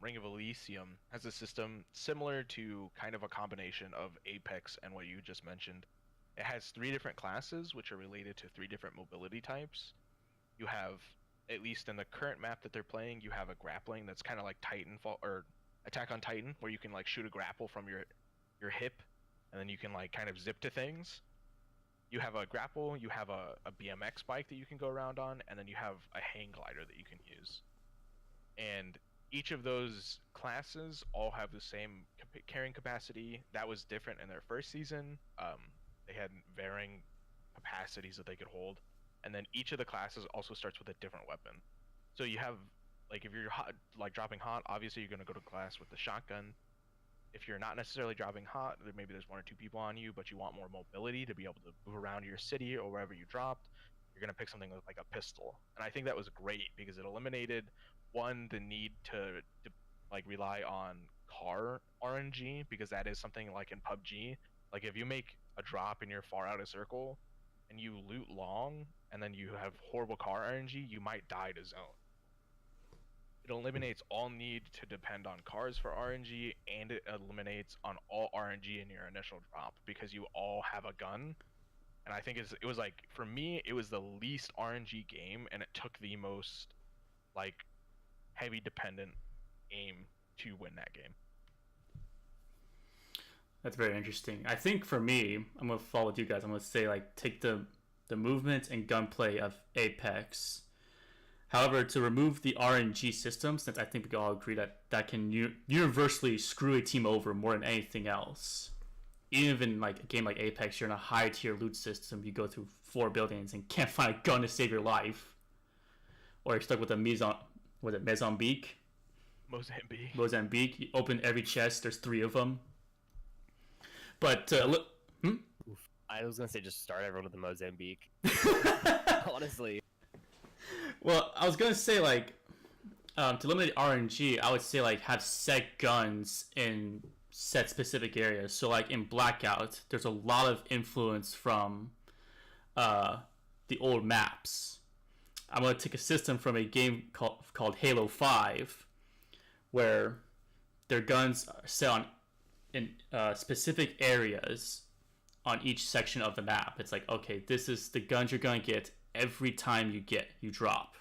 Ring of Elysium, has a system similar to kind of a combination of Apex and what you just mentioned. It has 3 different classes, which are related to 3 different mobility types. You have, at least in the current map that they're playing, you have a grappling that's kind of like Titanfall or Attack on Titan, where you can like shoot a grapple from your hip, and then you can like kind of zip to things. You have a grapple, you have a BMX bike that you can go around on, and then you have a hang glider that you can use. And each of those classes all have the same carrying capacity. That was different in their first season. They had varying capacities that they could hold. And then each of the classes also starts with a different weapon. So you have, like, if you're hot, like dropping hot, obviously you're going to go to class with the shotgun. If you're not necessarily dropping hot, maybe there's 1 or 2 people on you, but you want more mobility to be able to move around your city or wherever you dropped, you're going to pick something like a pistol. And I think that was great because it eliminated, one, the need to like rely on car RNG, because that is something like in PUBG. Like if you make a drop and you're far out of circle and you loot long and then you have horrible car RNG, you might die to zone. It eliminates all need to depend on cars for RNG, and it eliminates on all RNG in your initial drop because you all have a gun. And I think it was like, for me, it was the least RNG game, and it took the most like heavy dependent aim to win that game. That's very interesting. I think for me, I'm gonna follow with you guys. I'm gonna say like take the movement and gunplay of Apex. However, to remove the RNG system, since I think we can all agree that can universally screw a team over more than anything else. Even like a game like Apex, you're in a high tier loot system. You go through 4 buildings and can't find a gun to save your life, or you're stuck with a Mozambique. You open every chest. There's 3 of them. But I was gonna say just start everyone with the Mozambique. Honestly. Well, I was gonna say like to eliminate RNG, I would say like have set guns in set specific areas. So like in Blackout, there's a lot of influence from the old maps. I'm gonna take a system from a game called Halo 5, where their guns are set on in specific areas on each section of the map. It's like, okay, this is the guns you're gonna get every time you drop.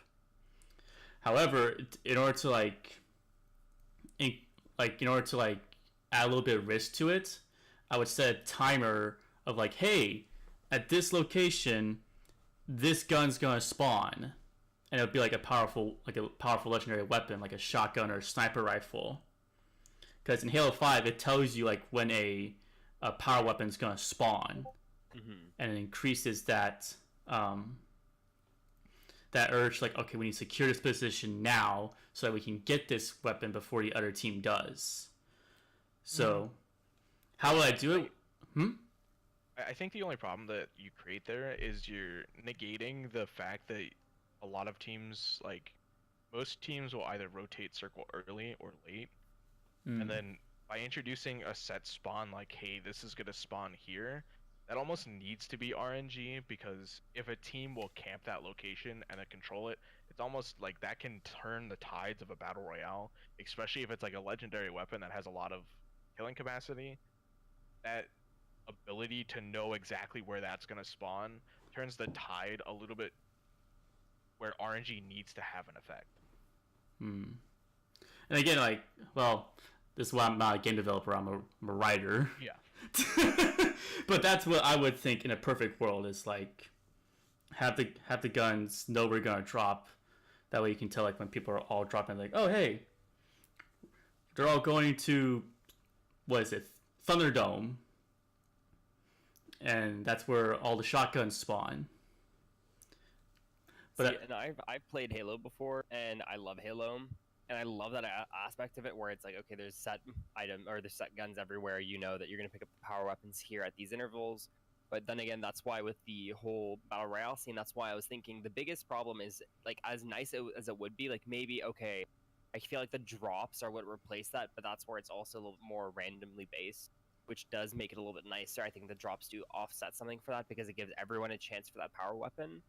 However, in order to add a little bit of risk to it, I would set a timer of like, hey, at this location, this gun's gonna spawn, and it'll be like a powerful legendary weapon, like a shotgun or a sniper rifle. Because in Halo 5, it tells you like when a power weapon's gonna spawn, and it increases that that urge, like, okay, we need to secure this position now so that we can get this weapon before the other team does. So, how would I do it? I think the only problem that you create there is you're negating the fact that a lot of teams, like, most teams will either rotate circle early or late. And then by introducing a set spawn, like, hey, this is going to spawn here, that almost needs to be RNG, because if a team will camp that location and then control it, it's almost like that can turn the tides of a battle royale, especially if it's like a legendary weapon that has a lot of killing capacity. That ability to know exactly where that's going to spawn turns the tide a little bit where RNG needs to have an effect. And again, like, well, this is why I'm not a game developer, I'm a writer. Yeah. But that's what I would think in a perfect world is like have the guns know we're gonna drop. That way you can tell like when people are all dropping, like, oh hey, they're all going to, what is it, Thunderdome. and that's where all the shotguns spawn. But See, and I've played Halo before, and I love Halo, and I love that aspect of it where it's like, okay, there's set there's set guns everywhere. You know that you're gonna pick up power weapons here at these intervals. But then again, that's why with the whole battle royale scene, that's why I was thinking the biggest problem is like as nice as it would be, like maybe okay, I feel like the drops are what replace that, but that's where it's also a little bit more randomly based, which does make it a little bit nicer. I think the drops do offset something for that because it gives everyone a chance for that power weapon.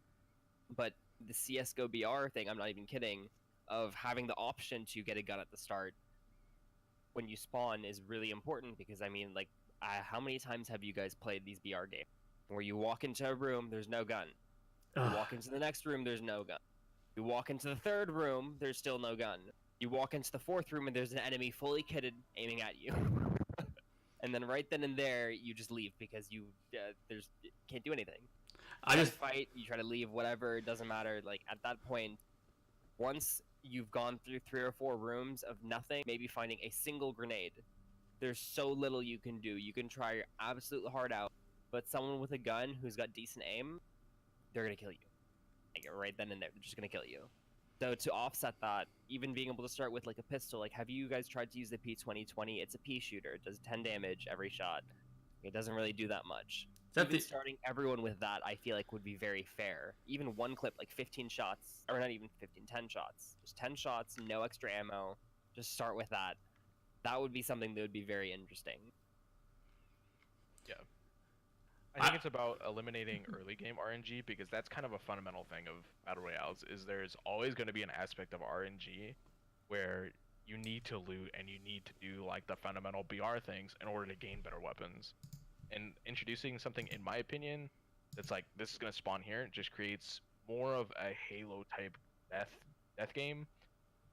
But the CS:GO BR thing, I'm not even kidding, of having the option to get a gun at the start when you spawn is really important because I mean, like, how many times have you guys played these BR games where you walk into a room, there's no gun, you walk into the next room, there's no gun, you walk into the third room, there's still no gun, you walk into the fourth room and there's an enemy fully kitted aiming at you, and then right then and there you just leave because you can't do anything. I just fight, you try to leave, whatever, it doesn't matter. Like at that point, once you've gone through 3 or 4 rooms of nothing, maybe finding a single grenade, there's so little you can do. You can try your absolute heart out, but someone with a gun who's got decent aim, they're gonna kill you. Like right then and there, they're just gonna kill you. So to offset that, even being able to start with like a pistol, like have you guys tried to use the P2020? It's a pea shooter. It does 10 damage every shot. It doesn't really do that much. Even starting everyone with that, I feel like would be very fair. Even one clip, like 15 shots, or not even 15, 10 shots. Just 10 shots, no extra ammo. Just start with that. That would be something that would be very interesting. Yeah. I think it's about eliminating early game RNG because that's kind of a fundamental thing of Battle Royales is there's always going to be an aspect of RNG where you need to loot and you need to do like the fundamental BR things in order to gain better weapons. And introducing something, in my opinion, that's like this is gonna spawn here, just creates more of a Halo type death game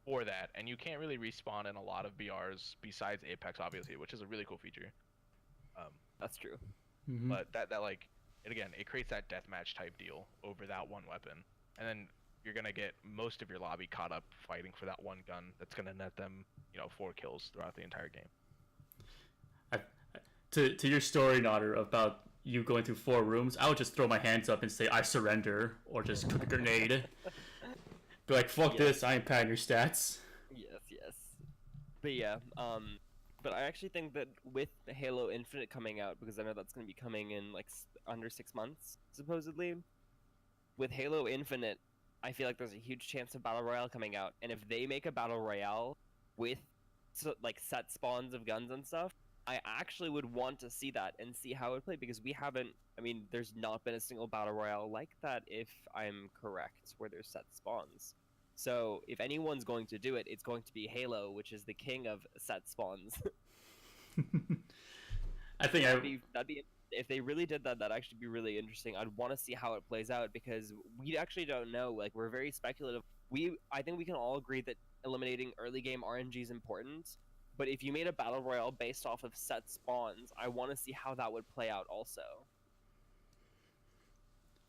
for that. And you can't really respawn in a lot of BRs besides Apex, obviously, which is a really cool feature. That's true. Mm-hmm. But that like it creates that deathmatch type deal over that one weapon, and then you're gonna get most of your lobby caught up fighting for that one gun that's gonna net them 4 kills throughout the entire game. To your story, Nodder, about you going through 4 rooms, I would just throw my hands up and say, I surrender, or just cook a grenade. Be like, fuck this, I ain't padding your stats. Yes. But yeah, but I actually think that with Halo Infinite coming out, because I know that's going to be coming in like under 6 months, supposedly, with Halo Infinite, I feel like there's a huge chance of Battle Royale coming out, and if they make a Battle Royale with like set spawns of guns and stuff, I actually would want to see that and see how it would play because we haven't. I mean, there's not been a single battle royale like that, if I'm correct, where there's set spawns. So if anyone's going to do it, it's going to be Halo, which is the king of set spawns. I think that'd be if they really did that. That'd actually be really interesting. I'd want to see how it plays out because we actually don't know. Like we're very speculative. I think we can all agree that eliminating early game RNG is important. But if you made a battle royale based off of set spawns, I want to see how that would play out also.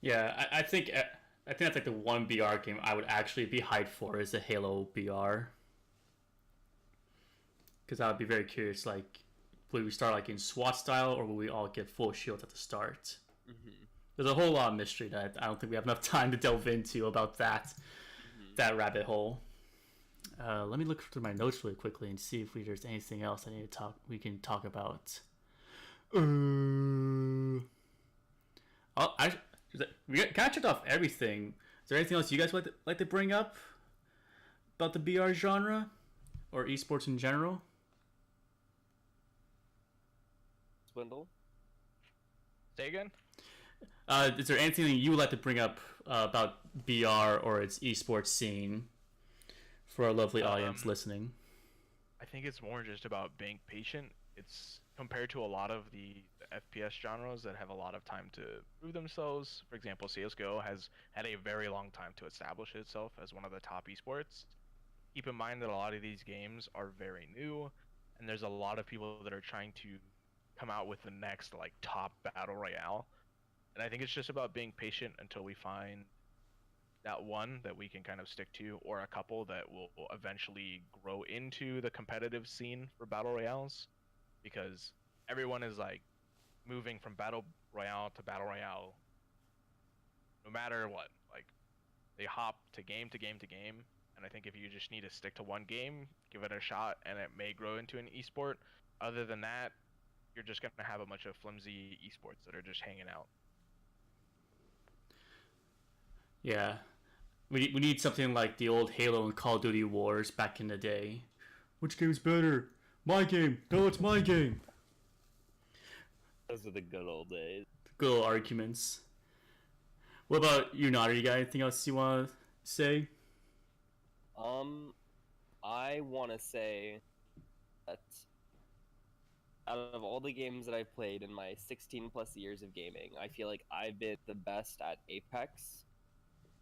Yeah, I think that's like the one BR game I would actually be hyped for is a Halo BR. Because I would be very curious, like, will we start like in SWAT style or will we all get full shields at the start? Mm-hmm. There's a whole lot of mystery that I don't think we have enough time to delve into about that rabbit hole. Let me look through my notes really quickly and see if there's anything else we can talk about. We kind of checked off everything. Is there anything else you guys would like to bring up about the BR genre or esports in general? Swindle? Say again? Is there anything you would like to bring up about BR or its esports scene for our lovely audience listening? I think it's more just about being patient. It's compared to a lot of the FPS genres that have a lot of time to prove themselves. For example, CSGO has had a very long time to establish itself as one of the top esports. Keep in mind that a lot of these games are very new, and there's a lot of people that are trying to come out with the next like top battle royale. And I think it's just about being patient until we find that one that we can kind of stick to, or a couple that will eventually grow into the competitive scene for battle royales, because everyone is like moving from battle royale to battle royale, no matter what. Like, they hop to game to game to game, and I think if you just need to stick to one game, give it a shot, and it may grow into an esport. Other than that, you're just gonna have a bunch of flimsy esports that are just hanging out. Yeah. We need something like the old Halo and Call of Duty wars back in the day. Which game's better? My game. No, it's my game. Those are the good old days. Good old arguments. What about you, Nader? You got anything else you want to say? I want to say that out of all the games that I've played in my 16 plus years of gaming, I feel like I've been the best at Apex.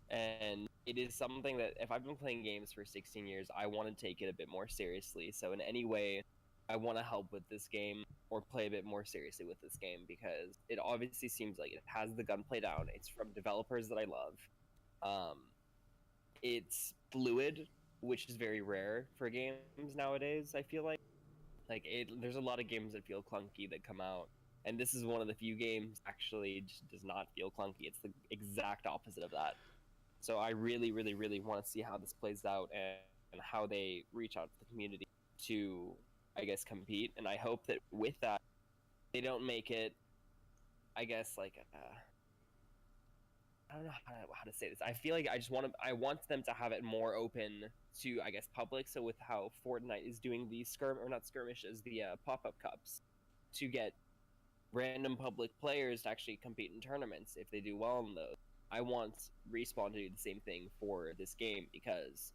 And it is something that if I've been playing games for 16 years, I want to take it a bit more seriously. So in any way, I want to help with this game or play a bit more seriously with this game, because it obviously seems like it has the gunplay down. It's from developers that I love. It's fluid, which is very rare for games nowadays, I feel like. There's a lot of games that feel clunky that come out, and this is one of the few games actually just does not feel clunky. It's the exact opposite of that. So I really, really, really want to see how this plays out and how they reach out to the community to, I guess, compete. And I hope that with that, they don't make it, I guess, like, I don't know how to say this. I feel like I want them to have it more open to, I guess, public. So with how Fortnite is doing the the pop-up cups to get random public players to actually compete in tournaments if they do well in those. I want Respawn to do the same thing for this game, because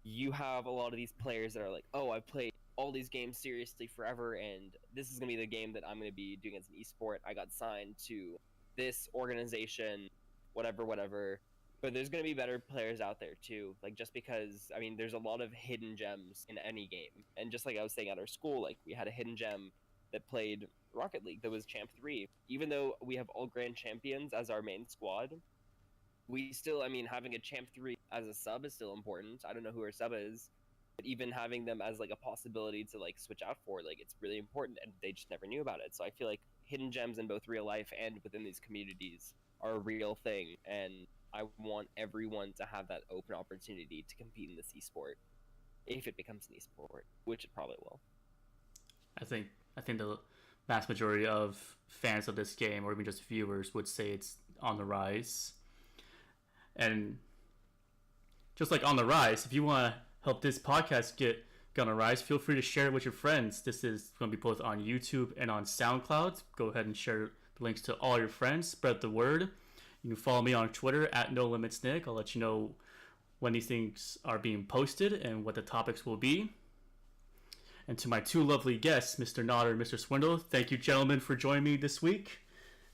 you have a lot of these players that are like, oh, I've played all these games seriously forever, and this is going to be the game that I'm going to be doing as an esport. I got signed to this organization, whatever. But there's going to be better players out there too. Like, just because, I mean, there's a lot of hidden gems in any game. And just like I was saying at our school, like, we had a hidden gem that played Rocket League that was Champ 3. Even though we have all Grand Champions as our main squad, we still, I mean, having a Champ 3 as a sub is still important. I don't know who our sub is, but even having them as, like, a possibility to, like, switch out for, like, it's really important, and they just never knew about it. So I feel like hidden gems in both real life and within these communities are a real thing, and I want everyone to have that open opportunity to compete in this esport, if it becomes an esport, which it probably will. I think the vast majority of fans of this game, or even just viewers, would say it's on the rise. And just like on the rise, if you want to help this podcast get on the rise, feel free to share it with your friends. This is going to be both on YouTube and on SoundCloud. Go ahead and share the links to all your friends. Spread the word. You can follow me on Twitter at NoLimitsNick. I'll let you know when these things are being posted and what the topics will be. And to my two lovely guests, Mr. Nodder and Mr. Swindle, thank you, gentlemen, for joining me this week.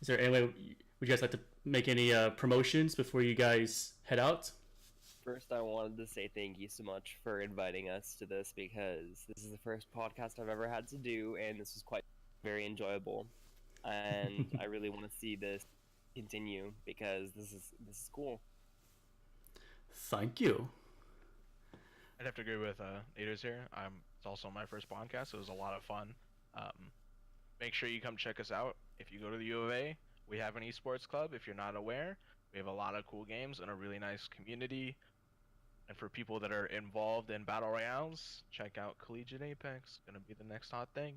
Is there any way, would you guys like to make any promotions before you guys head out? First, I wanted to say thank you so much for inviting us to this, because this is the first podcast I've ever had to do, and this was quite very enjoyable. And I really want to see this continue, because this is cool. Thank you. I'd have to agree with Nader's here. It's also my first podcast, so it was a lot of fun. Make sure you come check us out. If you go to the UofA, we have an esports club. If you're not aware, we have a lot of cool games and a really nice community. And for people that are involved in battle royales, check out Collegiate Apex. Gonna be the next hot thing.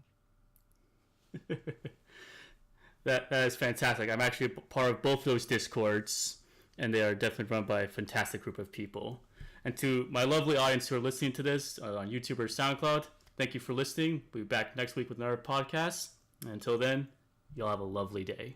That is fantastic. I'm actually part of both those Discords, and they are definitely run by a fantastic group of people. And to my lovely audience who are listening to this on YouTube or SoundCloud, thank you for listening. We'll be back next week with another podcast. And until then, y'all have a lovely day.